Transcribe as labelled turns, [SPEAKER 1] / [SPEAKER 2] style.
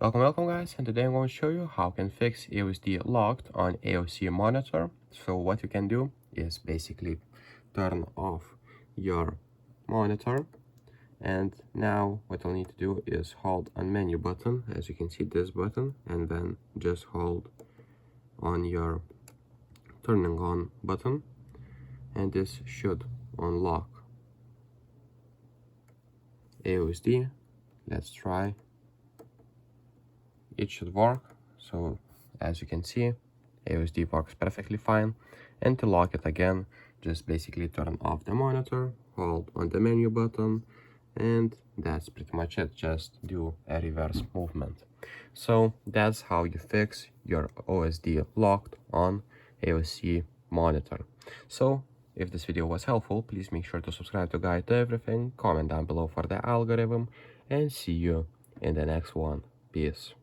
[SPEAKER 1] Welcome guys, and today I'm going to show you how you can fix OSD locked on AOC Monitor. So what you can do is basically turn off your monitor, and now what you'll need to do is hold on menu button, as you can see this button, and then just hold on your turning on button, and this should unlock AOSD. Let's try. It should work. So as you can see, AOSD works perfectly fine. And to lock it again, just basically turn off the monitor, hold on the menu button, and that's pretty much it. Just do a reverse movement. So that's how you fix your OSD locked on AOC Monitor. So if this video was helpful, please make sure to subscribe to Guide to Everything, comment down below for the algorithm, and see you in the next one. Peace.